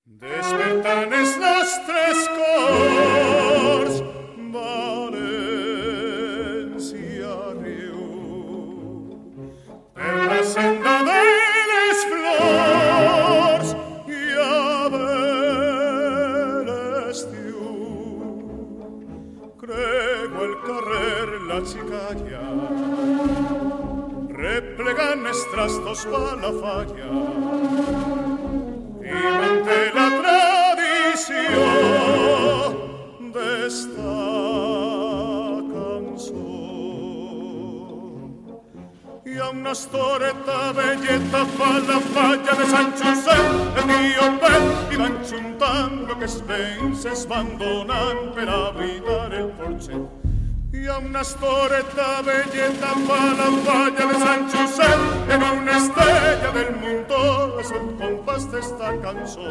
Despertant els nostres cors, València riu. Per la senda de les flors hi ha l'estiu. Crego el carrer la xicalla, replegant els trastos pa la falla, i manté la tradició d'esta cançó. Hi ha una estoreta velleta fa la falla de Sant Josep, el tio Pep, i van juntant lo que els veïns es van donant per abrigar el porxet. Hi ha una estoreta velleta fa la falla de Sant Josep, en una estrella del mundo es el compàs d'esta cançó.